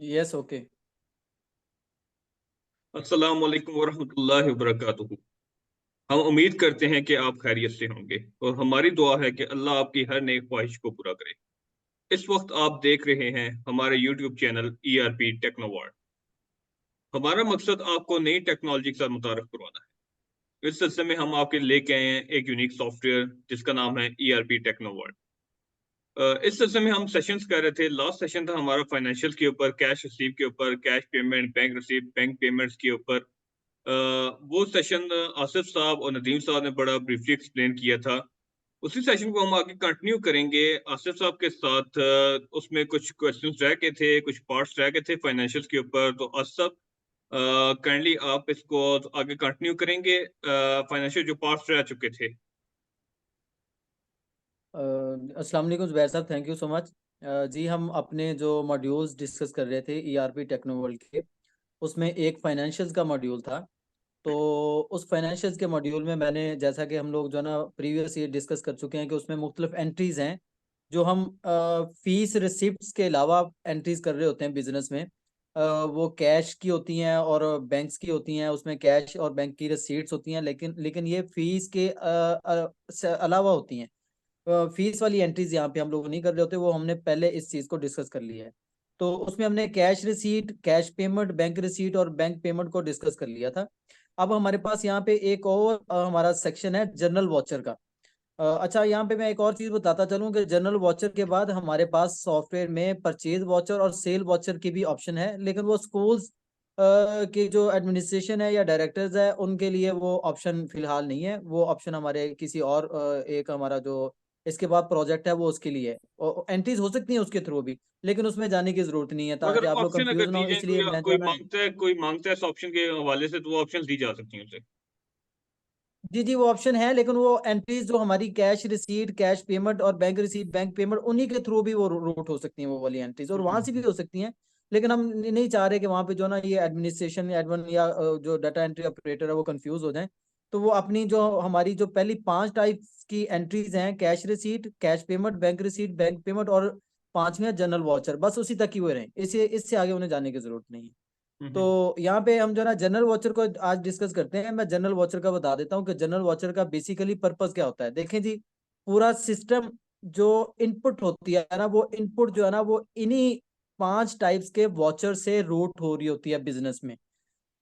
Yes, okay. अस्सलाम वालेकुम वरहमतुल्लाहि वबरकातुहू। हम उम्मीद करते हैं कि आप खैरियत से होंगे और हमारी दुआ है कि अल्लाह आपकी हर नेक ख्वाहिश को पूरा करे। इस वक्त आप देख रहे हैं हमारे यूट्यूब चैनल ईआरपी टेक्नोवर्ड। हमारा मकसद आपको नई टेक्नोलॉजी के साथ मुतारफ करवाना है। इस सिलसिले में हम आपके लेके आए हैं एक यूनिक सॉफ्टवेयर जिसका नाम है ईआरपी टेक्नोवर्ड। इस सिलसिले में हम सेशंस कर रहे थे। लास्ट सेशन था हमारा फाइनेंशियल के ऊपर, कैश रिसीव के ऊपर, cash payment, bank receive, bank payments के ऊपर। वो सेशन आसिफ साहब और नदीम साहब ने बड़ा ब्रीफली एक्सप्लेन किया था। उसी सेशन को हम आगे कंटिन्यू करेंगे आसिफ साहब के साथ। उसमें कुछ क्वेश्चंस रह गए थे, कुछ पार्ट्स रह गए थे फाइनेंशियल्स के ऊपर। तो आसिफ, काइंडली आप इसको आगे कंटिन्यू करेंगे, फाइनेंशियल जो पार्ट्स रह चुके थे। अस्सलाम वालेकुम जुबैर साहब, थैंक यू सो मच। जी, हम अपने जो मॉड्यूल्स डिस्कस कर रहे थे ईआरपी टेक्नोवर्ल्ड के, उसमें एक फाइनेंशियल्स का मॉड्यूल था। तो उस फाइनेंशियल्स के मॉड्यूल में मैंने, जैसा कि हम लोग जो है ना प्रीवियस ये डिस्कस कर चुके हैं, कि उसमें मुख्तलिफ एंट्रीज हैं जो हम फीस रिसिप्ट्स के अलावा एंट्रीज कर रहे होते हैं बिजनेस में। वो कैश की होती हैं और बैंक्स की होती हैं, उसमें कैश और बैंक की रिसीट्स होती हैं, लेकिन लेकिन ये फीस के से अलावा होती हैं। फीस वाली एंट्रीज यहाँ पे हम लोग नहीं कर रहे होते, वो हमने पहले इस चीज को डिस्कस कर लिया है। तो उसमें हमने cash receipt, cash payment, bank receipt और बैंक पेमेंट को डिस्कस कर लिया था। अब हमारे पास यहाँ पे एक और हमारा सेक्शन है जनरल वॉचर का। अच्छा, यहाँ पे मैं एक और चीज बताता चलूँ कि जनरल वॉचर के बाद हमारे पास सॉफ्टवेयर में परचेज वॉचर और सेल वॉचर की भी ऑप्शन है, लेकिन वो स्कूल्स के जो एडमिनिस्ट्रेशन है या डायरेक्टर्स है उनके लिए वो ऑप्शन फिलहाल नहीं है। वो ऑप्शन हमारे किसी और एक हमारा जो इसके बाद प्रोजेक्ट है वो उसके लिए है, और एंट्रीज हो सकती हैं उसके थ्रू भी, लेकिन उसमें जाने की जरूरत नहीं है मगर ताकि आप लोग ऑप्शन अगर कंफ्यूज ना दी हो, जाए, इसलिए मैं जो कोई है ना। मांगता है, कोई मांगता है इस ऑप्शन के हवाले से, तो वो ऑप्शन दी जा सकती है उसे। जी जी, वो ऑप्शन है, लेकिन वो एंट्रीज जो हमारी कैश रिसीट, कैश पेमेंट और बैंक रिसीट, बैंक पेमेंट, उन्हीं के थ्रू भी वो रूट हो सकती हैं वो वाली एंट्रीज, और वहां से भी हो सकती हैं। लेकिन हम नहीं चाह रहे कि वहां पे जो ना ये एडमिनिस्ट्रेशन एडमिन या जो डाटा एंट्री ऑपरेटर है वो कंफ्यूज हो जाए। तो वो अपनी जो हमारी जो पहली 5 टाइप की एंट्रीज हैं, cash receipt, cash payment, bank receipt, bank payment और पांचवी है जनरल वॉचर, बस उसी तक ही वो रहे, इसे इससे आगे उन्हें जाने की जरूरत नहीं है। हम्म। तो यहाँ पे हम जो ना जनरल वॉचर को आज डिस्कस करते हैं। मैं जनरल वॉचर का बता देता हूँ कि जनरल वॉचर का बेसिकली पर्पस क्या होता है। देखें जी, पूरा सिस्टम जो इनपुट होती है ना, वो इनपुट जो है ना वो इन्हीं 5 टाइप्स के वॉचर से रूट हो रही होती है बिजनेस में।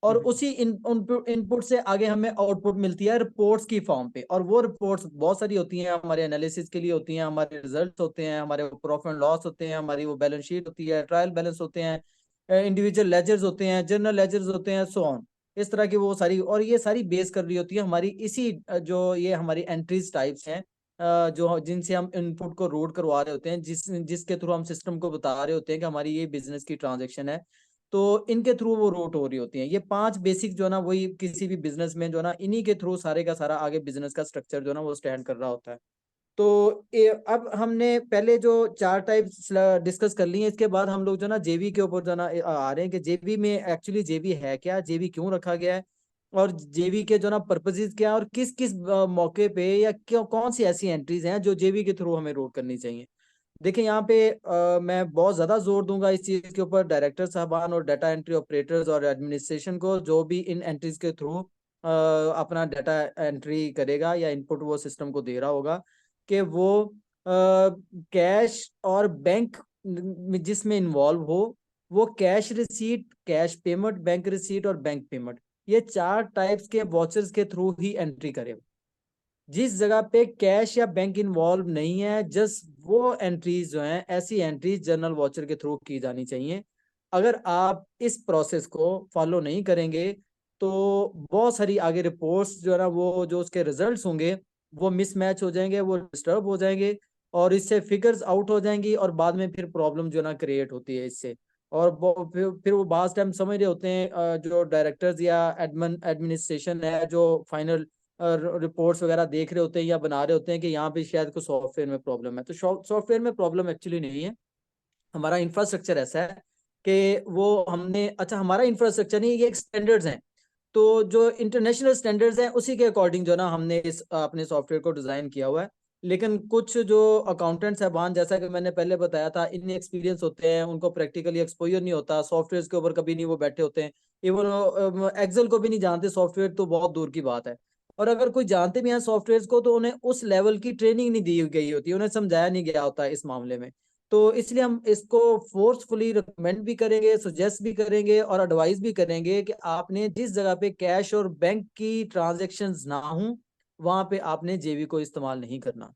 और हम्म। उसी इनपुट से आगे हमें आउटपुट मिलती है रिपोर्ट्स की फॉर्म पे, और वो रिपोर्ट्स बहुत सारी होती हैं, हमारे एनालिसिस के लिए होती हैं, हमारे रिजल्ट होते हैं, हमारे प्रॉफिट एंड लॉस होते हैं, हमारी वो बैलेंस शीट होती है, ट्रायल बैलेंस होते हैं, इंडिविजुअल लेजर्स होते हैं, जर्नल लेजर्स होते हैं, सो ऑन। इस तरह की वो सारी, और ये सारी बेस कर रही होती है हमारी इसी जो ये हमारी एंट्रीज टाइप्स हैं, जो जिनसे हम इनपुट को रूट करवा रहे होते हैं, जिसके थ्रू हम सिस्टम को बता रहे होते हैं कि हमारी ये बिजनेस की ट्रांजेक्शन है। तो इनके थ्रू वो रूट हो रही होती हैं। ये 5 बेसिक जो है ना, वही किसी भी बिजनेस में जो है ना, इन्हीं के थ्रू सारे का सारा आगे बिजनेस का स्ट्रक्चर जो है ना वो स्टैंड कर रहा होता है। तो अब हमने पहले जो 4 टाइप डिस्कस कर लिए, इसके बाद हम लोग जो ना जेवी के ऊपर जो ना आ रहे हैं कि जेवी में एक्चुअली जेवी है क्या, जेवी क्यों रखा गया है, और जेवी के जो ना पर्पसेस क्या है, और किस किस मौके पे या क्यों, कौन सी ऐसी एंट्रीज हैं जो जेवी के थ्रू हमें रूट करनी चाहिए। देखिए यहाँ पे मैं बहुत ज़्यादा जोर दूंगा इस चीज़ के ऊपर, डायरेक्टर साहबान और डाटा एंट्री ऑपरेटर्स और एडमिनिस्ट्रेशन को, जो भी इन एंट्रीज के थ्रू अपना डाटा एंट्री करेगा या इनपुट वो सिस्टम को दे रहा होगा, कि वो कैश और बैंक में जिसमें इन्वॉल्व हो, वो cash receipt, cash payment, bank receipt और बैंक पेमेंट, ये 4 टाइप्स के वॉचर्स के थ्रू ही एंट्री करे। जिस जगह पे कैश या बैंक इन्वॉल्व नहीं है, जस्ट वो एंट्रीज जो हैं, ऐसी एंट्रीज जर्नल वॉचर के थ्रू की जानी चाहिए। अगर आप इस प्रोसेस को फॉलो नहीं करेंगे तो बहुत सारी आगे रिपोर्ट्स जो है ना, वो जो उसके रिजल्ट्स होंगे वो मिसमैच हो जाएंगे, वो डिस्टर्ब हो जाएंगे, और इससे फिगर्स आउट हो जाएंगी, और बाद में फिर प्रॉब्लम जो है ना क्रिएट होती है इससे। और फिर वो बाद टाइम समझ रहे होते हैं जो डायरेक्टर्स या एडमिनिस्ट्रेशन है, जो फाइनल रिपोर्ट्स वगैरह देख रहे होते हैं या बना रहे होते हैं, कि यहाँ पे शायद कोई सॉफ्टवेयर में प्रॉब्लम है। तो सॉफ्टवेयर में प्रॉब्लम एक्चुअली नहीं है, हमारा इंफ्रास्ट्रक्चर ऐसा है कि वो हमने, अच्छा हमारा इंफ्रास्ट्रक्चर नहीं, ये एक स्टैंडर्ड्स हैं। तो जो इंटरनेशनल स्टैंडर्ड्स हैं उसी के अकॉर्डिंग जो ना हमने इस अपने सॉफ्टवेयर को डिजाइन किया हुआ है। लेकिन कुछ जो अकाउंटेंट साहबान, जैसा कि मैंने पहले बताया था, इन एक्सपीरियंस होते हैं, उनको प्रैक्टिकली एक्सपोजर नहीं होता, सॉफ्टवेयर के ऊपर कभी नहीं वो बैठे होते हैं, इवन एक्सेल को भी नहीं जानते, सॉफ्टवेयर तो बहुत दूर की बात है। और अगर कोई जानते भी हैं सॉफ्टवेयर को, तो उन्हें उस लेवल की ट्रेनिंग नहीं दी गई होती, उन्हें समझाया नहीं गया होता इस मामले में। तो इसलिए हम इसको फोर्सफुली रिकमेंड भी करेंगे, सुजेस्ट भी करेंगे और एडवाइस भी करेंगे कि आपने जिस जगह पे कैश और बैंक की ट्रांजेक्शन्स ना हो, वहां पे आपने जेवी को इस्तेमाल नहीं करना।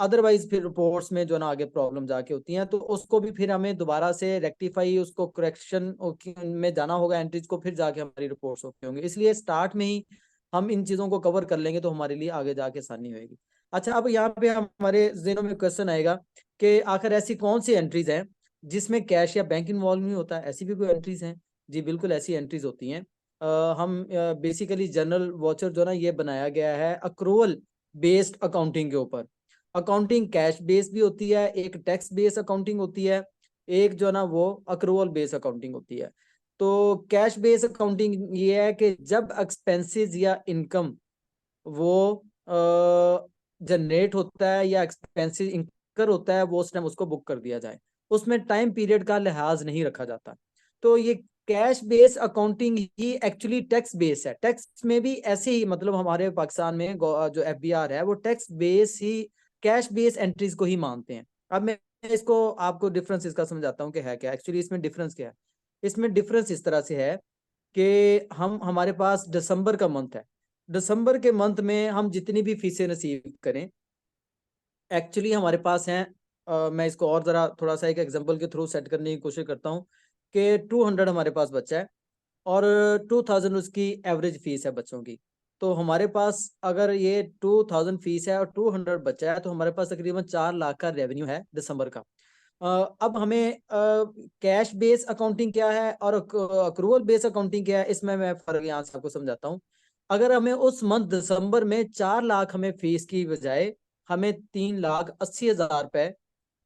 अदरवाइज फिर रिपोर्ट्स में जो ना आगे प्रॉब्लम जाके होती हैं, तो उसको भी फिर हमें दोबारा से रेक्टिफाई, उसको करेक्शन में जाना होगा, एंट्रीज को, फिर जाके हमारी रिपोर्ट्स होती होंगी। इसलिए स्टार्ट में ही हम इन चीज़ों को कवर कर लेंगे तो हमारे लिए आगे जाके आसानी होगी। अच्छा, अब यहाँ पे हमारे ज़हनों में क्वेश्चन आएगा कि आखिर ऐसी कौन सी एंट्रीज हैं जिसमें कैश या बैंक इन्वॉल्व नहीं होता है? ऐसी भी कोई एंट्रीज हैं? जी बिल्कुल, ऐसी एंट्रीज होती हैं। हम बेसिकली जनरल वॉचर जो ना ये बनाया गया है अक्रूवल बेस्ड अकाउंटिंग के ऊपर। अकाउंटिंग कैश बेस्ड भी होती है, एक टैक्स बेस्ड अकाउंटिंग होती है, एक जो ना वो अक्रूवल बेस्ड अकाउंटिंग होती है। तो कैश बेस्ड अकाउंटिंग ये है कि जब एक्सपेंसेस या इनकम वो जनरेट होता है या एक्सपेंसेस इंकर होता है, वो उस टाइम उसको बुक कर दिया जाए, उसमें टाइम पीरियड का लिहाज नहीं रखा जाता। तो ये कैश बेस अकाउंटिंग ही एक्चुअली टैक्स बेस है। टैक्स में भी ऐसे ही, मतलब हमारे पाकिस्तान में जो एफबीआर है वो टैक्स बेस ही, कैश बेस एंट्रीज को ही मानते हैं। अब मैं इसको आपको डिफरेंस इसका समझाता हूँ कि है क्या एक्चुअली इसमें डिफरेंस क्या है। इसमें डिफरेंस इस तरह से है कि हमारे पास दिसंबर का मंथ है, दिसंबर के मंथ में हम जितनी भी फीसें रिसीव करें, एक्चुअली हमारे पास हैं, मैं इसको और ज़रा थोड़ा सा एक एग्जांपल के थ्रू सेट करने की कोशिश करता हूँ कि 200 हमारे पास बच्चा है और 2000 उसकी एवरेज फीस है बच्चों की। तो हमारे पास अगर ये 2000 फीस है और 200 बच्चा है, तो हमारे पास तकरीबन 4 लाख का रेवेन्यू है दिसंबर का। अब हमें कैश बेस अकाउंटिंग क्या है और अक्रूवल बेस अकाउंटिंग क्या है, इसमें मैं फर्क यहाँ से आपको समझाता हूँ। अगर हमें उस मंथ दिसंबर में 4 लाख हमें फीस की बजाय हमें 3,80,000 रुपए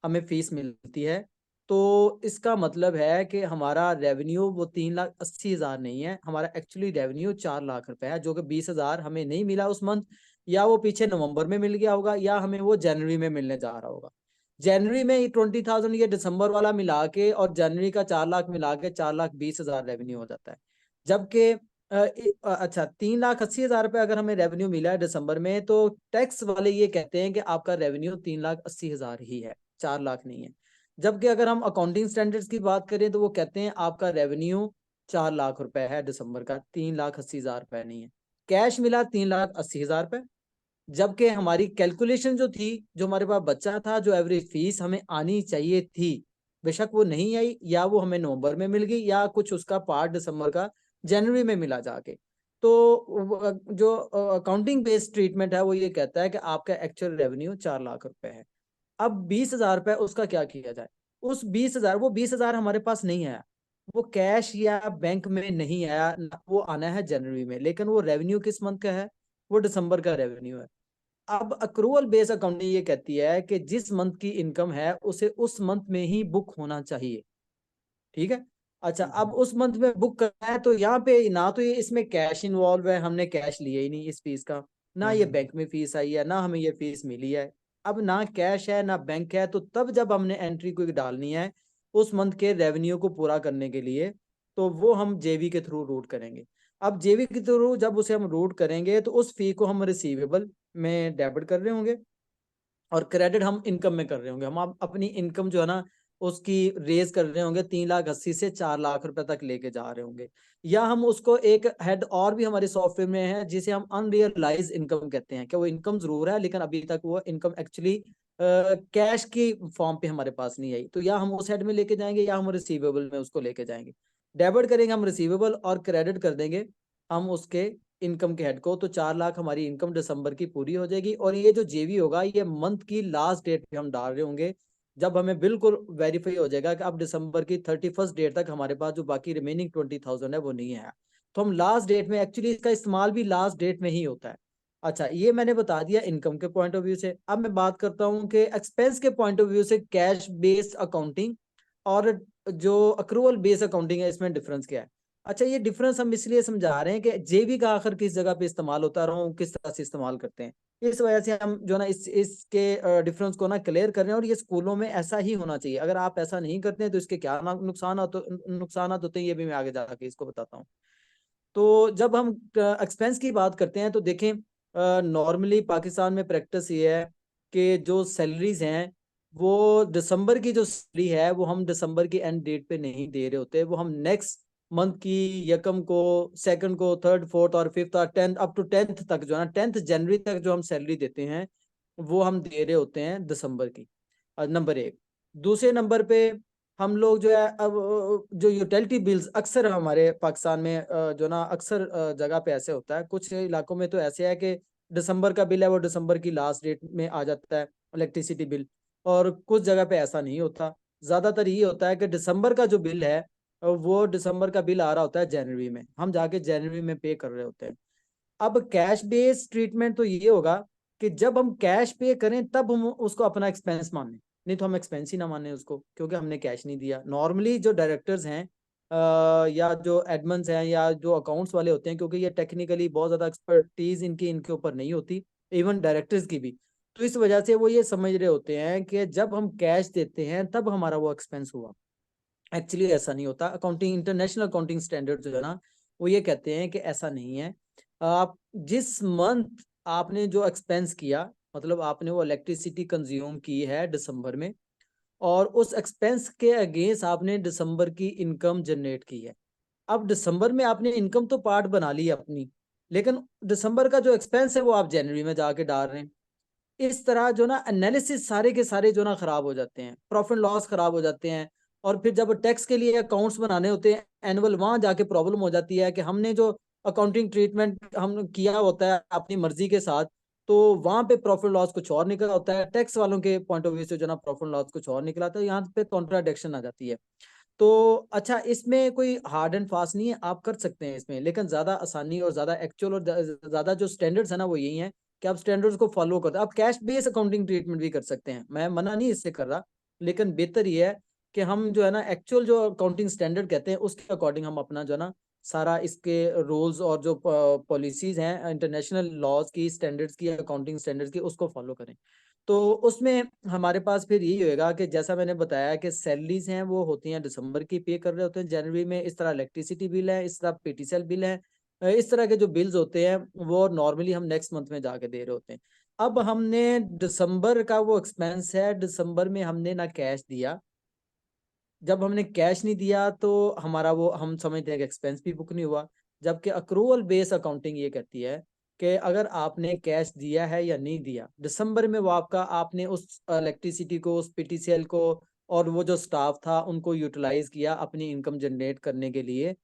हमें फीस मिलती है, तो इसका मतलब है कि हमारा रेवेन्यू वो 3,80,000 नहीं है, हमारा एक्चुअली रेवेन्यू 4 लाख रुपए है, जो कि 20,000 हमें नहीं मिला उस मंथ, या वो पीछे नवंबर में मिल गया होगा, या हमें वो जनवरी में मिलने जा रहा होगा। जनवरी में 20,000 ये दिसंबर वाला मिला के और जनवरी का 4 लाख मिला के 4,20,000 रेवेन्यू हो जाता है। जबकि अच्छा, 3,80,000 रुपए अगर हमें रेवेन्यू मिला है दिसंबर में, तो टैक्स वाले ये कहते हैं कि आपका रेवेन्यू 3,80,000 ही है, 4 लाख नहीं है। जबकि अगर हम अकाउंटिंग स्टैंडर्ड्स की बात करें तो वो कहते हैं आपका रेवेन्यू 4 लाख रुपए है दिसंबर का, 3,80,000 रुपए नहीं है। कैश मिला 3,80,000 रुपए, जबकि हमारी कैलकुलेशन जो थी, जो हमारे पास बच्चा था, जो एवरेज फीस हमें आनी चाहिए थी, बेशक वो नहीं आई, या वो हमें नवंबर में मिल गई, या कुछ उसका पार्ट दिसंबर का जनवरी में मिला जाके। तो जो अकाउंटिंग बेस्ड ट्रीटमेंट है वो ये कहता है कि आपका एक्चुअल रेवेन्यू 4 लाख रुपए है। अब 20,000 रुपए उसका क्या किया जाए? उस 20,000, वो 20,000 हमारे पास नहीं आया, वो कैश या बैंक में नहीं आया, वो आना है जनवरी में, लेकिन वो रेवेन्यू किस मंथ का है? वो दिसंबर का रेवेन्यू है। अब अक्रूवल बेस अकाउंटिंग ये कहती है कि जिस मंथ की इनकम है उसे उस मंथ में ही बुक होना चाहिए। ठीक है। अच्छा, अब उस मंथ में बुक करना है, तो यहाँ पे ना तो ये इसमें कैश इन्वॉल्व है, हमने कैश लिया ही नहीं इस फीस का, ना ये बैंक में फीस आई है, ना हमें ये फीस मिली है। अब ना कैश है ना बैंक है, तो तब जब हमने एंट्री को डालनी है उस मंथ के रेवेन्यू को पूरा करने के लिए, तो वो हम जेवी के थ्रू रूट करेंगे। अब जेवी के थ्रू जब उसे हम रूट करेंगे, तो उस फी को हम रिसीवेबल में डेबिट कर रहे होंगे और क्रेडिट हम इनकम में कर रहे होंगे। हम अपनी इनकम जो है ना उसकी रेज कर रहे होंगे, 3,80,000 से 4 लाख रुपए तक लेके जा रहे होंगे। या हम उसको एक हेड और भी हमारे सॉफ्टवेयर में है जिसे हम अनरियलाइज इनकम कहते हैं, कि वो इनकम जरूर है लेकिन अभी तक वो इनकम एक्चुअली कैश की फॉर्म पे हमारे पास नहीं आई। तो या हम उस हेड में लेके जाएंगे या हम रिसीवेबल में उसको लेके जाएंगे। डेबिट करेंगे हम रिसीवेबल और क्रेडिट कर देंगे हम उसके इनकम के हेड को, तो 4 लाख हमारी इनकम दिसंबर की पूरी हो जाएगी। और ये जो जेवी होगा ये मंथ की लास्ट डेट पे हम डाल रहे होंगे, जब हमें बिल्कुल वेरीफाई हो जाएगा कि अब दिसंबर की 31st डेट तक हमारे पास जो बाकी रिमेनिंग 20,000 है वो नहीं है। तो हम लास्ट डेट में, एक्चुअली इसका इस्तेमाल भी लास्ट डेट में ही होता है। अच्छा, ये मैंने बता दिया इनकम के पॉइंट ऑफ व्यू से। अब मैं बात करता हूँ कि एक्सपेंस के पॉइंट ऑफ व्यू से कैश बेस्ड अकाउंटिंग और जो अक्रूवल बेस्ड अकाउंटिंग है, इसमें डिफरेंस क्या है। अच्छा, ये डिफरेंस हम इसलिए समझा रहे हैं कि जेबी का आखिर किस जगह पे इस्तेमाल होता है और हम किस तरह से इस्तेमाल करते हैं। इस वजह से हम जो ना इसके डिफरेंस को ना क्लियर कर रहे हैं, और ये स्कूलों में ऐसा ही होना चाहिए। अगर आप ऐसा नहीं करते हैं तो इसके क्या नुकसान होते हैं, ये भी मैं आगे जाके इसको बताता हूँ। तो जब हम एक्सपेंस की बात करते हैं तो देखें, नॉर्मली पाकिस्तान में प्रैक्टिस ये है कि जो सैलरीज हैं वो दिसंबर की जो सैलरी है वो हम दिसंबर की एंड डेट पे नहीं दे रहे होते, वो हम नेक्स्ट मंथ की यकम को, सेकंड को, थर्ड, फोर्थ और फिफ्थ और टेंथ, अप टू टेंथ तक जो है ना, 10 जनवरी तक जो हम सैलरी देते हैं वो हम दे रहे होते हैं दिसंबर की। नंबर एक। दूसरे नंबर पे हम लोग जो है, अब जो यूटिलिटी बिल्स अक्सर हमारे पाकिस्तान में जो ना अक्सर जगह पे ऐसे होता है, कुछ इलाकों में तो ऐसे है कि दिसंबर का बिल है वो दिसंबर की लास्ट डेट में आ जाता है, इलेक्ट्रिसिटी बिल। और कुछ जगह पे ऐसा नहीं होता। ज्यादातर ये होता है कि दिसंबर का जो बिल है वो दिसंबर का बिल आ रहा होता है जनवरी में, हम जाके जनवरी में पे कर रहे होते हैं। अब कैश बेस्ड ट्रीटमेंट तो ये होगा कि जब हम कैश पे करें तब हम उसको अपना एक्सपेंस माने, नहीं तो हम एक्सपेंस ही ना माने उसको, क्योंकि हमने कैश नहीं दिया। नॉर्मली जो डायरेक्टर्स हैं या जो एडमन्स हैं या जो अकाउंट्स वाले होते हैं, क्योंकि ये टेक्निकली बहुत ज़्यादा एक्सपर्टीज इनकी इनके ऊपर नहीं होती, इवन डायरेक्टर्स की भी। तो इस वजह से वो ये समझ रहे होते हैं कि जब हम कैश देते हैं तब हमारा वो एक्सपेंस हुआ। एक्चुअली ऐसा नहीं होता। अकाउंटिंग, इंटरनेशनल अकाउंटिंग स्टैंडर्ड जो है ना, वो ये कहते हैं कि ऐसा नहीं है। आप जिस मंथ आपने जो एक्सपेंस किया, मतलब आपने वो इलेक्ट्रिसिटी कंज्यूम की है दिसंबर में, और उस एक्सपेंस के अगेंस्ट आपने दिसंबर की इनकम जनरेट की है। अब दिसंबर में आपने इनकम तो पार्ट बना ली है अपनी, लेकिन दिसंबर का जो एक्सपेंस है वो आप जनवरी में जाके डाल रहे हैं। इस तरह जो ना एनालिसिस सारे के सारे जो ना खराब हो जाते हैं, प्रॉफिट लॉस खराब हो जाते हैं। और फिर जब टैक्स के लिए अकाउंट्स बनाने होते हैं एनुअल, वहां जाके प्रॉब्लम हो जाती है कि हमने जो अकाउंटिंग ट्रीटमेंट हम किया होता है अपनी मर्जी के साथ, तो वहां पे प्रॉफिट लॉस कुछ और निकला होता है, टैक्स वालों के पॉइंट ऑफ व्यू से जो ना प्रॉफिट लॉस कुछ और निकला था, यहाँ पे कॉन्ट्राडिक्शन आ जाती है। तो अच्छा, इसमें कोई हार्ड एंड फास्ट नहीं है, आप कर सकते हैं इसमें, लेकिन ज्यादा आसानी और ज्यादा एक्चुअल और ज्यादा जो स्टैंडर्ड्स है ना वो यही है कि आप स्टैंडर्ड्स को फॉलो करते हैं। आप कैश बेस अकाउंटिंग ट्रीटमेंट भी कर सकते हैं, मैं मना नहीं इससे कर रहा, लेकिन बेहतर ये है कि हम जो है ना एक्चुअल जो अकाउंटिंग स्टैंडर्ड कहते हैं उसके अकॉर्डिंग हम अपना जो है ना सारा इसके रूल्स और जो पॉलिसीज हैं इंटरनेशनल लॉज की, स्टैंडर्ड्स की, अकाउंटिंग स्टैंडर्ड्स की, उसको फॉलो करें। तो उसमें हमारे पास फिर यही होएगा कि जैसा मैंने बताया कि सैलरीज हैं वो होती हैं दिसंबर की, पे कर रहे होते हैं जनवरी में। इस तरह इलेक्ट्रिसिटी बिल है, इस तरह पीटीसीएल बिल है, इस तरह के जो बिल्स होते हैं वो नॉर्मली हम नेक्स्ट मंथ में जाके दे रहे होते हैं। अब हमने दिसंबर का वो एक्सपेंस है, दिसंबर में हमने ना कैश दिया। जब हमने कैश नहीं दिया तो हमारा वो हम समझते हैं कि एक्सपेंस भी बुक नहीं हुआ। जबकि अक्रूवल बेस अकाउंटिंग ये कहती है कि अगर आपने कैश दिया है या नहीं दिया दिसंबर में, वो आपका, आपने उस इलेक्ट्रिसिटी को, उस पीटीसीएल को और वो जो स्टाफ था उनको यूटिलाइज किया अपनी इनकम जनरेट करने के लिए,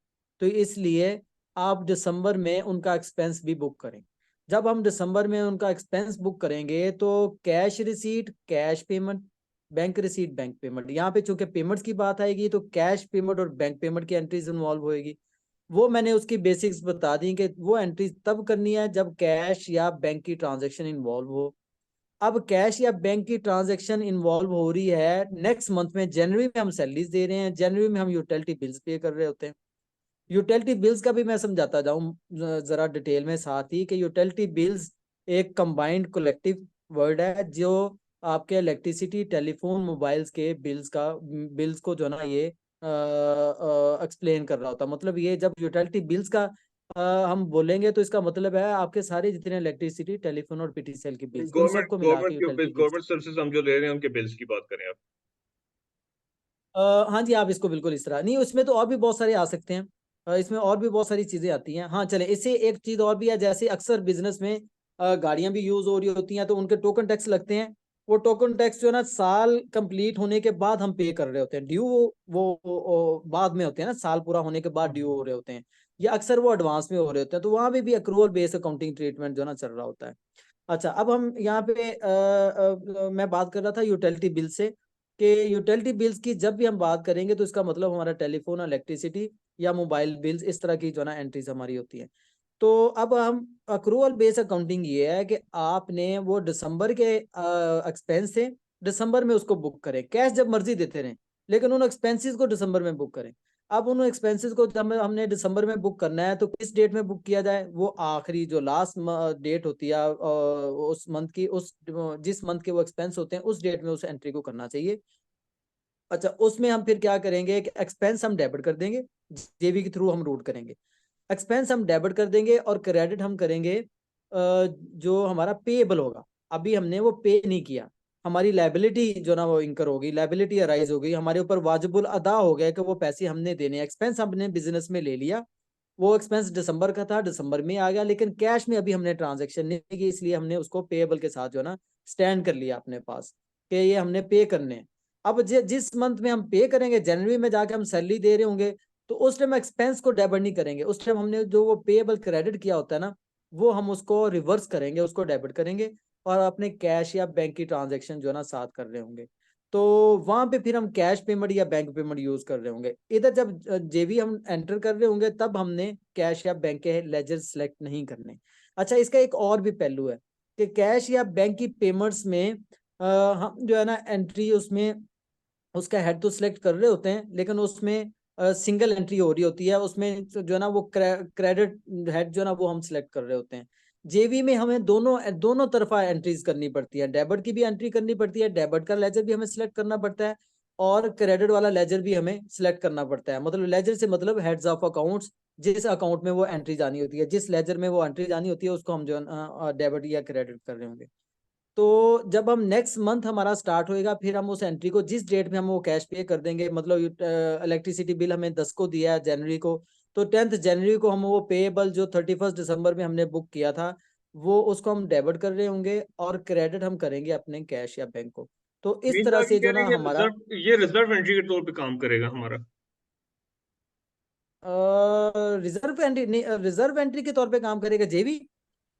तो इसलिए आप दिसंबर में उनका एक्सपेंस भी बुक करें। जब हम दिसंबर में उनका एक्सपेंस बुक करेंगे तो cash receipt cash payment, bank receipt bank payment, यहाँ पे चूंकि पेमेंट्स की बात आएगी तो कैश पेमेंट और बैंक पेमेंट की एंट्रीज इन्वॉल्व होएगी। वो मैंने उसकी बेसिक्स बता दी कि वो एंट्रीज तब करनी है जब कैश या बैंक की ट्रांजैक्शन इन्वॉल्व हो। अब कैश या बैंक की ट्रांजैक्शन इन्वॉल्व हो रही है नेक्स्ट मंथ में, जनवरी में हम सैलरीज दे रहे हैं, जनवरी में हम यूटिलिटी बिल्स पे कर रहे होते हैं। यूटिलिटी बिल्स का भी मैं समझाता जाऊं जरा डिटेल में साथ ही, कि यूटिलिटी बिल्स एक कंबाइंड कलेक्टिव वर्ड है जो आपके इलेक्ट्रिसिटी, टेलीफोन, मोबाइल्स के बिल्स को जो है ना ये एक्सप्लेन कर रहा होता। मतलब ये जब यूटिलिटी बिल्स का हम बोलेंगे तो इसका मतलब है आपके सारे जितने इलेक्ट्रिसिटी, टेलीफोन और पीटीसीएल के बिल्स, उन गवर्नमेंट सबको मिला के गवर्नमेंट के यूटिलिटी बिल्स। गवर्नमेंट सर्विसेज हम जो ले रहे हैं उनके बिल्स की बात करें आप। हाँ जी, आप इसको बिल्कुल इस तरह नहीं, उसमें तो और भी बहुत सारे आ सकते हैं। इसमें और भी बहुत सारी चीजें आती हैं। हाँ चले, इससे एक चीज और भी है, जैसे अक्सर बिजनेस में गाड़ियां भी यूज हो रही होती हैं तो उनके टोकन टैक्स लगते हैं। वो टोकन टैक्स जो है ना साल कंप्लीट होने के बाद हम पे कर रहे होते हैं, ड्यू वो बाद में होते हैं ना, साल पूरा होने के बाद ड्यू हो रहे होते हैं, या अक्सर वो एडवांस में हो रहे होते हैं, तो वहां पे भी अक्रूवल बेस अकाउंटिंग ट्रीटमेंट जो है ना चल रहा होता है। अच्छा, अब हम यहाँ पे मैं बात कर रहा था यूटिलिटी बिल से, कि यूटिलिटी बिल्स की जब भी हम बात करेंगे तो इसका मतलब हमारा टेलीफोन, इलेक्ट्रिसिटी या मोबाइल बिल्स, इस तरह की जो ना एंट्रीज हमारी होती हैं। तो अब हम अक्रूवल बेस अकाउंटिंग ये है कि आपने वो दिसंबर के एक्सपेंस से दिसंबर में उसको बुक करें, कैश जब मर्जी देते रहें, लेकिन उन एक्सपेंसेस को दिसंबर में बुक करें। अब उन एक्सपेंसेस को जब हमने दिसंबर में बुक करना है तो किस डेट में बुक किया जाए? वो आखिरी जो लास्ट डेट होती है उस मंथ की, उस जिस मंथ के वो एक्सपेंस होते हैं उस डेट में उस एंट्री को करना चाहिए। अच्छा, उसमें हम फिर क्या करेंगे कि एक्सपेंस हम डेबिट कर देंगे, जेबी के थ्रू हम रूट करेंगे। एक्सपेंस हम डेबिट कर देंगे और क्रेडिट हम करेंगे जो हमारा पेएबल होगा। अभी हमने वो पे नहीं किया, हमारी लाइबिलिटी जो ना वो इंकर होगी, लाइबिलिटी अराइज हो गई, हमारे ऊपर वाजिबुल अदा हो गया कि वो पैसे हमने देने। एक्सपेंस हमने बिजनेस में ले लिया, वो एक्सपेंस दिसंबर का था, दिसंबर में आ गया, लेकिन कैश में अभी हमने ट्रांजेक्शन नहीं की, इसलिए हमने उसको पेएबल के साथ जो ना स्टैंड कर लिया अपने पास कि ये हमने पे करने हैं। अब जिस मंथ में हम पे करेंगे, जनवरी में जाके हम सैलरी दे रहे होंगे, तो उस टाइम एक्सपेंस को डेबिट नहीं करेंगे। उस टाइम हमने जो वो पेएबल क्रेडिट किया होता है ना, वो हम उसको रिवर्स करेंगे, उसको डेबिट करेंगे और अपने कैश या बैंक की ट्रांजेक्शन जो है ना साथ कर रहे होंगे। तो वहां पे फिर हम कैश पेमेंट या बैंक पेमेंट यूज कर रहे होंगे। इधर जब जेवी हम एंटर कर रहे होंगे तब हमने कैश या बैंक के लेजर सेलेक्ट नहीं करने। अच्छा, इसका एक और भी पहलू है कि कैश या बैंक की पेमेंट्स में हम जो है ना एंट्री उसमें उसका हेड तो सिलेक्ट कर रहे होते हैं, लेकिन उसमें सिंगल एंट्री हो रही होती है, उसमें जो है ना वो क्रेडिट हेड जो है ना वो हम सिलेक्ट कर रहे होते हैं। जेवी में हमें दोनों दोनों तरफा एंट्रीज करनी पड़ती है, डेबिट की भी एंट्री करनी पड़ती है, डेबिट का लेजर भी हमें सिलेक्ट करना पड़ता है और क्रेडिट वाला लेजर भी हमें सिलेक्ट करना पड़ता है। मतलब लेजर से मतलब हेड्स ऑफ अकाउंट्स, जिस अकाउंट में वो एंट्री जानी होती है, जिस लेजर में वो एंट्री जानी होती है, उसको हम जो है डेबिट या क्रेडिट कर रहे होंगे। तो जब हम नेक्स्ट मंथ हमारा स्टार्ट होएगा, फिर हम उस एंट्री को जिस डेट में हम वो कैश पे कर देंगे, मतलब इलेक्ट्रिसिटी बिल हमें 10 को दिया है जनवरी को, तो 10th जनवरी को हम वो पेएबल जो 31 दिसंबर में हमने बुक किया था, वो उसको हम डेबिट कर रहे होंगे और क्रेडिट हम करेंगे अपने कैश या बैंक को। तो इस मीन तरह आप ये से कह जो रहे ना हैं कि हमारा रिजर्व एंट्री के तौर पे काम करेगा हमारा। रिजर्व एंट्री के तौर पे काम करेगा जेवी।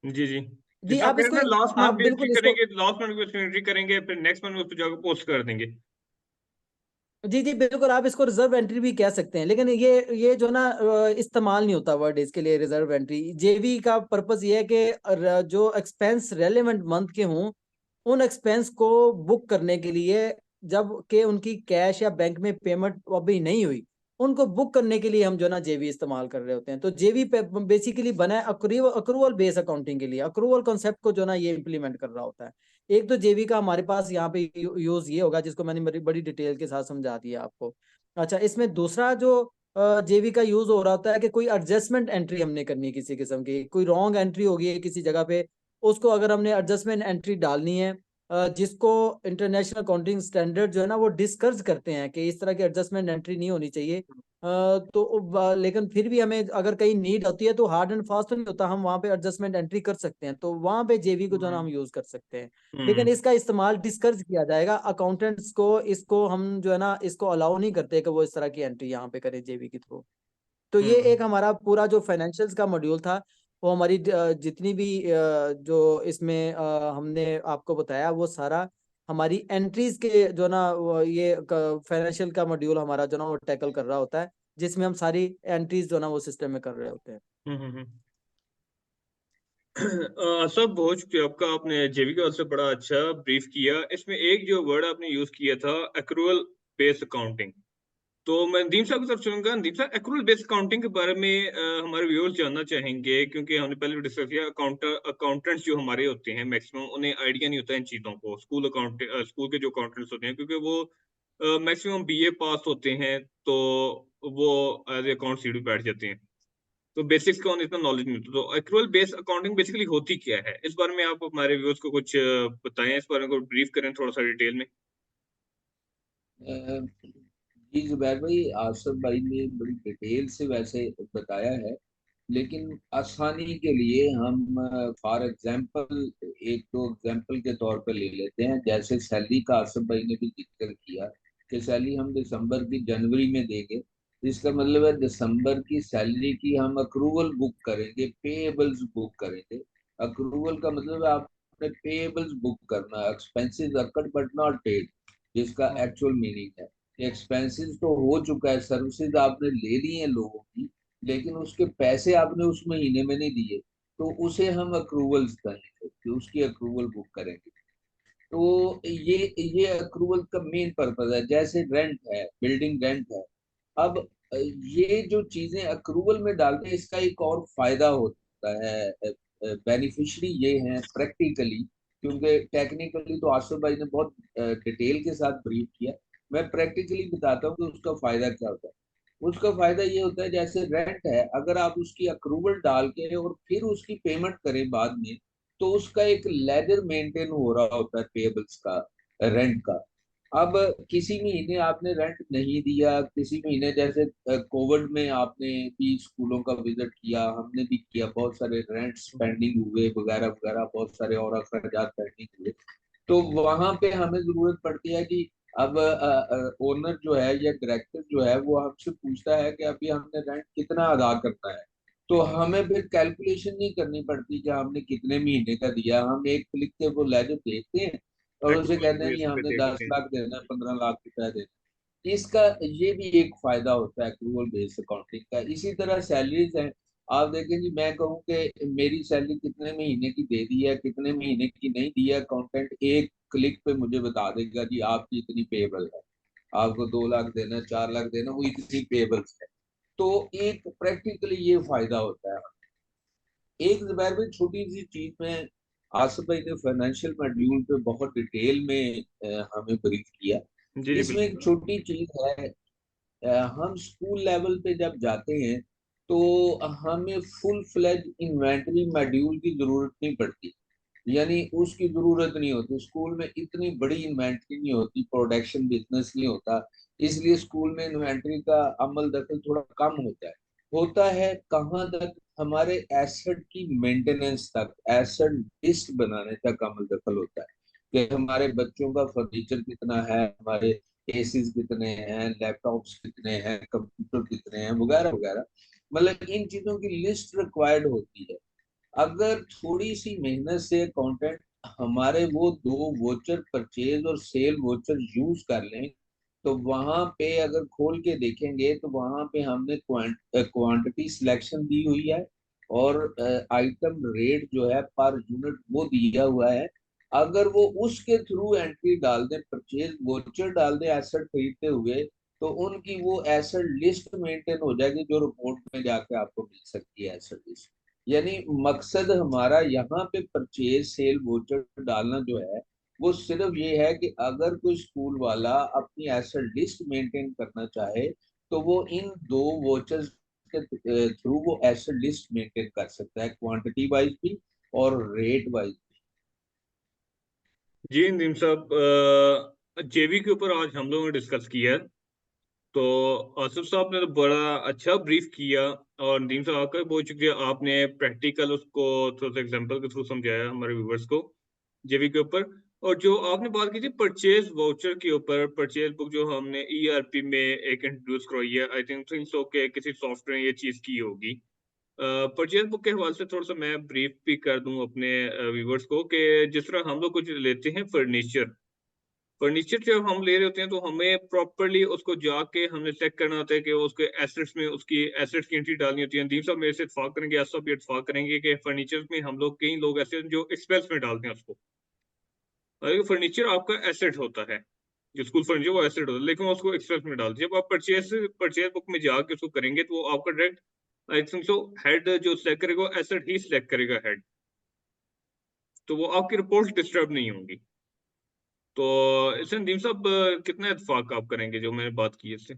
जी जी। जी, जैसे आप आप कह रहे इसको हैं ना, लास्ट मंथ आप भी एंट्री बिल्कुल इसको करेंगे, लास्ट मंथ भी एंट्री करेंगे, फिर नेक्स्ट मंथ में उस पर जाकर पोस्ट कर देंगे। जी जी बिल्कुल, आप इसको रिजर्व एंट्री भी कह सकते हैं, लेकिन ये जो ना इस्तेमाल नहीं होता वर्ड इसके लिए रिजर्व एंट्री। जेवी का पर्पस ये है कि जो एक्सपेंस रेलेवेंट मंथ के हों, उन एक्सपेंस को बुक करने के लिए, जब के उनकी कैश या बैंक में पेमेंट अभी नहीं हुई, उनको बुक करने के लिए हम जो ना जेवी इस्तेमाल कर रहे होते हैं। तो जेवी बेसिकली बना है अक्रूवल बेस अकाउंटिंग के लिए, अक्रूवल कॉन्सेप्ट को जो ना ये इम्प्लीमेंट कर रहा होता है। एक तो जेवी का हमारे पास यहाँ पे यूज ये होगा, जिसको मैंने बड़ी बड़ी डिटेल के साथ समझा दिया आपको। अच्छा, इसमें दूसरा जो जेवी का यूज हो रहा होता है कि कोई एडजस्टमेंट एंट्री हमने करनी है, किसी किस्म की कोई रॉन्ग एंट्री होगी है किसी जगह पे, उसको अगर हमने एडजस्टमेंट एंट्री डालनी है, जिसको इंटरनेशनल अकाउंटिंग स्टैंडर्ड जो है ना वो डिस्करेज करते हैं कि इस तरह की एडजस्टमेंट एंट्री नहीं होनी चाहिए। लेकिन फिर भी हमें अगर कहीं नीड होती है तो हार्ड एंड फास्ट तो नहीं होता, हम वहाँ पे एडजस्टमेंट एंट्री कर सकते हैं, तो वहाँ पे जेवी को जो है ना हम हम्म यूज कर सकते हैं। लेकिन हम्म इसका इस्तेमाल डिस्करेज किया जाएगा अकाउंटेंट्स को, इसको हम जो है ना इसको अलाउ नहीं करते कि वो इस तरह की एंट्री यहाँ पे करें जेवी के थ्रू। तो ये हम्म एक हमारा पूरा जो फाइनेंशियल्स का मॉड्यूल था, वो हमारी जितनी भी जो इसमें हमने आपको बताया, वो सारा हमारी एंट्रीज के जो ना ये फाइनेंशियल का मॉड्यूल हमारा जो ना वो टैकल कर रहा होता है, जिसमें हम सारी एंट्रीज जो ना वो सिस्टम में कर रहे होते हैं। हम्म। सब बहुत शुक्रिया आपका, आपने जेवी के से बड़ा अच्छा ब्रीफ किया। इसमें एक जो वर्ड आपने यूज किया था, एक्रूअल बेस्ड अकाउंटिंग। तो मैं नदीम साहब की तरफ सुनूंगा। नदीम साहब, एक्रूअल बेस्ड अकाउंटिंग के बारे में हमारे व्यूअर्स जानना चाहेंगे, क्योंकि हमने पहले भी डिस्कस किया, अकाउंटेंट्स जो हमारे होते हैं मैक्सिमम उन्हें आइडिया नहीं होता इन चीज़ों को। स्कूल के जो अकाउंटेंट्स होते हैं, क्योंकि वो मैक्सिमम बीए पास होते हैं, तो वो एज अकाउंट सीट पे बैठ जाते हैं, तो बेसिक्स का उन्हें इतना नॉलेज नहीं होता। तो एक्रूअल बेस्ड अकाउंटिंग बेसिकली होती क्या है? इस बारे में आप हमारे व्यूअर्स को कुछ बताएं, इस बारे में ब्रीफ करें थोड़ा सा डिटेल में। जी जुबैर भाई, आसिफ भाई ने बड़ी डिटेल से वैसे बताया है, लेकिन आसानी के लिए हम फॉर एग्जांपल एक दो एग्जांपल के तौर पर ले लेते हैं। जैसे सैलरी का आसिफ भाई ने भी जिक्र किया कि सैलरी हम दिसंबर की जनवरी में देंगे, इसका मतलब है दिसंबर की सैलरी की हम अक्रूवल बुक करेंगे, पेएबल्स बुक करेंगे। अक्रूवल का मतलब है आपने पेएबल्स बुक करना, expenses occurred but not paid, जिसका एक्चुअल मीनिंग है एक्सपेंसेस तो हो चुका है, सर्विसेज आपने ले ली है लोगों की, लेकिन उसके पैसे आपने उस महीने में नहीं दिए, तो उसे हम अक्रूवल्स करेंगे, कि उसकी अक्रूवल बुक करेंगे। तो ये अक्रूवल का मेन पर्पज है। जैसे रेंट है, बिल्डिंग रेंट है, अब ये जो चीजें अक्रूवल में डालते हैं, इसका एक और फायदा होता है। बेनिफिशरी ये हैं प्रैक्टिकली, क्योंकि टेक्निकली तो आसिफ भाई ने बहुत डिटेल के साथ ब्रीफ किया। मैं प्रैक्टिकली बताता हूँ कि उसका फायदा क्या होता है। उसका फायदा ये होता है, जैसे रेंट है, अगर आप उसकी अक्रूवल डाल के और फिर उसकी पेमेंट करें बाद में, तो उसका एक लेजर मेंटेन हो रहा होता है पेबल्स का, रेंट का। अब किसी महीने आपने रेंट नहीं दिया, किसी महीने जैसे कोविड में आपने भी स्कूलों का विजिट किया, हमने भी किया, बहुत सारे रेंट पेंडिंग हुए वगैरह वगैरह, बहुत सारे और अखराजात पेंडिंग हुए। तो वहां पे हमें जरूरत पड़ती है कि अब ओनर जो है या डायरेक्टर जो है वो हमसे पूछता है कि अभी हमने रेंट कितना अदा करना है। तो हमें फिर कैलकुलेशन नहीं करनी पड़ती कि हमने कितने महीने का दिया, हम एक क्लिक के वो लेजर देखते हैं और उसे अक्रूवल कहते हैं बेस कि पे हमने देख लेते 10 लाख देना है, 15 लाख रुपया देना है। इसका ये भी एक फायदा होता है एक्रूवल बेस्ड अकाउंटिंग का। इसी तरह सैलरीज हैं, आप देखें जी, मैं कहूँ कि मेरी सैलरी कितने महीने की दे दी है, कितने महीने की नहीं दी है, अकाउंटेंट एक क्लिक पे मुझे बता देगा जी आपकी इतनी पेबल है, आपको 2 लाख देना है, 4 लाख देना, वो इतनी पेबल्स है। तो एक प्रैक्टिकली ये फायदा होता है। एक जुबैर भाई छोटी सी चीज में, आसिफ भाई ने फाइनेंशियल मॉड्यूल पे बहुत डिटेल में हमें ब्रीफ किया। जी जी इसमें एक बिल्कुल। छोटी चीज है, हम स्कूल लेवल पे जब जाते हैं तो हमें फुल फ्लेज इन्वेंटरी मॉड्यूल की जरूरत नहीं पड़ती, यानी उसकी जरूरत नहीं होती। स्कूल में इतनी बड़ी इन्वेंटरी नहीं होती, प्रोडक्शन बिजनेस नहीं होता, इसलिए स्कूल में इन्वेंटरी का अमल दखल थोड़ा कम होता है। होता है कहाँ तक, हमारे एसेट की मेंटेनेंस तक, एसेट लिस्ट बनाने तक अमल दखल होता है कि हमारे बच्चों का फर्नीचर कितना है, हमारे एसीज कितने हैं, लैपटॉप्स कितने हैं, कंप्यूटर कितने हैं, वगैरह वगैरह। मतलब इन चीजों की लिस्ट रिक्वायर्ड होती है। अगर थोड़ी सी मेहनत से अकाउंटेंट हमारे वो दो वोचर, परचेज और सेल वोचर यूज कर लें, तो वहां पे अगर खोल के देखेंगे तो वहां पे हमने क्वांटिटी सिलेक्शन दी हुई है और आइटम रेट जो है पर यूनिट वो दिया हुआ है। अगर वो उसके थ्रू एंट्री डाल दें, परचेज वोचर डाल दें एसेट खरीदते हुए, तो उनकी वो एसेट लिस्ट मेंटेन हो जाएगी, जो रिपोर्ट में जाके आपको मिल सकती है एसेट लिस्ट। यानी मकसद हमारा यहाँ पे परचेज सेल वोचर डालना जो है, वो सिर्फ ये है कि अगर कोई स्कूल वाला अपनी एसेट लिस्ट मेंटेन करना चाहे, तो वो इन दो वोचर्स के थ्रू वो एसेट लिस्ट मेंटेन कर सकता है, क्वांटिटी वाइज भी और रेट वाइज भी। जी नदीम साहब, जेवी के ऊपर आज हम लोगों ने डिस्कस किया है। तो आसिफ साहब ने तो बड़ा अच्छा ब्रीफ किया, और नदीम साहब आपका भी बहुत शुक्रिया, आपने प्रैक्टिकल उसको थोड़ा सा एग्जांपल के थ्रू समझाया हमारे व्यूवर्स को जेवी के ऊपर। और जो आपने बात की थी परचेज वाउचर के ऊपर, परचेज बुक जो हमने ईआरपी में एक इंट्रोड्यूस करवाई है, आई थिंक सो के किसी सॉफ्टवेयर ये चीज की होगी। परचेज बुक के हवाले से थोड़ा सा मैं ब्रीफ भी कर दूं अपने व्यूवर्स को कि जिस तरह हम लोग कुछ लेते हैं फर्नीचर, फर्नीचर जब हम ले रहे होते हैं तो हमें प्रॉपरली उसको जाके हमने चेक करना होता है कि उसके एसेट्स में उसकी एसेट्स की एंट्री डालनी होती है। नदीम साहब मेरे से इत्तेफाक करेंगे, आप सब भी इत्तेफाक करेंगे कि फर्नीचर में हम लोग, कई लोग ऐसे हैं जो एक्सपेंस में डालते हैं उसको। फर्नीचर आपका एसेट होता है, जो स्कूल फर्नीचर वो एसेट होता है, लेकिन उसको एक्सपेंस में डालते हैं। जब आप परचेज परचेज बुक में जाके उसको करेंगे तो वो आपका direct I think so head जो सिलेक्ट करेगा एसेट ही सिलेक्ट करेगा हेड, तो वो आपकी रिपोर्ट डिस्टर्ब नहीं होंगी। तो इससे नदीम साहब कितना इत्तेफाक आप करेंगे जो मैंने बात की है इससे?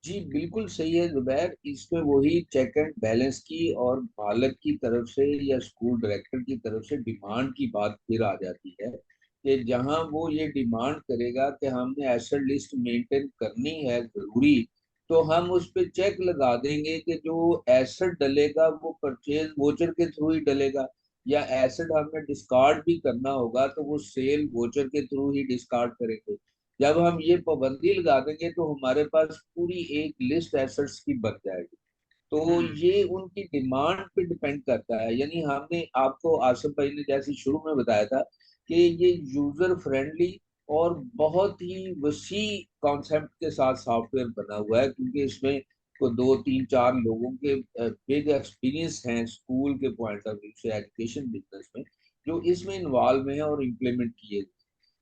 जी बिल्कुल सही है जुबैर, इसमें वही चेक एंड बैलेंस की और मालिक की तरफ से या स्कूल डायरेक्टर की तरफ से डिमांड की बात फिर आ जाती है कि जहां वो ये डिमांड करेगा कि हमने एसेट लिस्ट मेंटेन करनी है जरूरी, तो हम उस पे चेक लगा देंगे कि जो एसेट डलेगा वो परचेज वोचर के थ्रू ही डलेगा, या एसेट हमने डिस्कार्ड भी करना होगा तो वो सेल वोचर के थ्रू ही डिस्कार्ड करेंगे। जब हम ये पाबंदी लगा देंगे तो हमारे पास पूरी एक लिस्ट एसेट्स की बन जाएगी। तो हम्म। ये उनकी डिमांड पे डिपेंड करता है। यानी हमने आपको आसिफ भाई ने जैसे शुरू में बताया था कि ये यूजर फ्रेंडली और बहुत ही वसी कॉन्सेप्ट के साथ सॉफ्टवेयर बना हुआ है, क्योंकि इसमें को 2 3 4 लोगों के बिग एक्सपीरियंस हैं स्कूल के पॉइंट ऑफ व्यू से, एजुकेशन बिजनेस में, जो इसमें इन्वॉल्व हैं और इम्प्लीमेंट किए।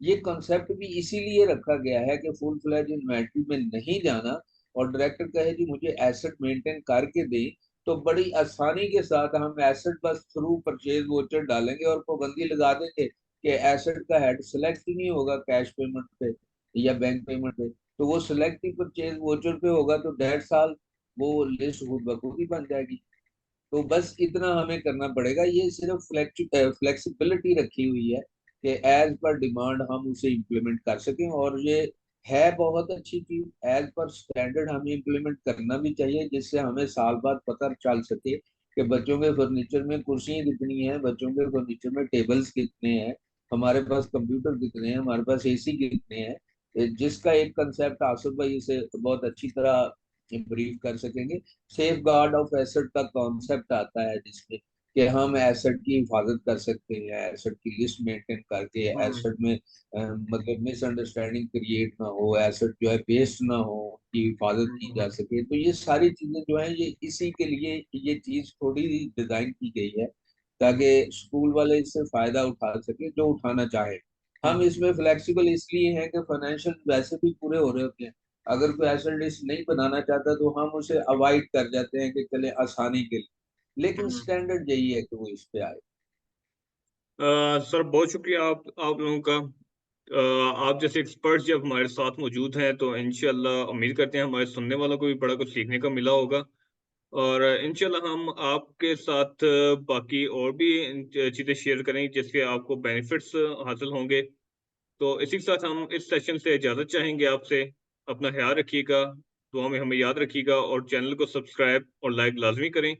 ये कॉन्सेप्ट भी इसीलिए रखा गया है कि फुल फ्लैज इन्वेंट्री में नहीं जाना और डायरेक्टर कहे जी मुझे एसेट मेंटेन करके दें, तो बड़ी आसानी के साथ हम एसेट बस थ्रू परचेज वोचर डालेंगे और पाबंदी लगा देंगे कि एसेट का हेड सेलेक्ट ही नहीं होगा कैश पेमेंट पे या बैंक पेमेंट पे, तो वो सिलेक्ट ही परचेज वोचर पे होगा, तो 1.5 साल वो लिस्ट खुद ब खुद ही बन जाएगी। तो बस इतना हमें करना पड़ेगा, ये सिर्फ फ्लेक्सिबिलिटी रखी हुई है कि एज पर डिमांड हम उसे इम्प्लीमेंट कर सकें, और ये है बहुत अच्छी चीज। एज पर स्टैंडर्ड हमें इम्प्लीमेंट करना भी चाहिए, जिससे हमें साल बाद पता चल सके कि बच्चों के फर्नीचर में कुर्सियां कितनी हैं, बच्चों के फर्नीचर में टेबल्स कितने हैं, हमारे पास कंप्यूटर कितने हैं, हमारे पास एसी कितने हैं, जिसका एक कंसेप्ट आसिफ भाई से बहुत अच्छी तरह ब्रीफ कर सकेंगे। सेफ गार्ड ऑफ एसेट का कॉन्सेप्ट आता है, जिसमें कि हम एसेट की हिफाजत कर सकते हैं, एसेट की लिस्ट मेंटेन करके, एसेट में मतलब मिसअंडरस्टैंडिंग क्रिएट ना हो, एसेट जो है वेस्ट ना हो, की हिफाजत की जा सके। तो ये सारी चीजें जो है ये इसी के लिए ये चीज थोड़ी डिजाइन की गई है, ताकि स्कूल वाले इससे फायदा उठा सके जो उठाना चाहे। हम इसमें फ्लेक्सिबल इसलिए हैं कि फाइनेंशियल वैसे भी पूरे हो रहे होते हैं, अगर कोई ऐसा लिस्ट नहीं बनाना चाहता तो हम उसे अवॉइड कर जाते हैं कि चले आसानी के लिए, लेकिन स्टैंडर्ड यही है कि वो इस पे आए। सर बहुत शुक्रिया आप लोगों का। आप जैसे एक्सपर्ट्स जब हमारे साथ मौजूद हैं तो इंशाल्लाह उम्मीद करते हैं हमारे सुनने वालों को भी बड़ा कुछ सीखने का मिला होगा, और इंशाल्लाह हम आपके साथ बाकी और भी चीज़ें शेयर करेंगे जिसके आपको बेनिफिट्स हासिल होंगे। तो इसी के साथ हम इस सेशन से इजाज़त चाहेंगे आपसे। अपना ख्याल रखिएगा, दुआ में हमें याद रखिएगा, और चैनल को सब्सक्राइब और लाइक लाजमी करें।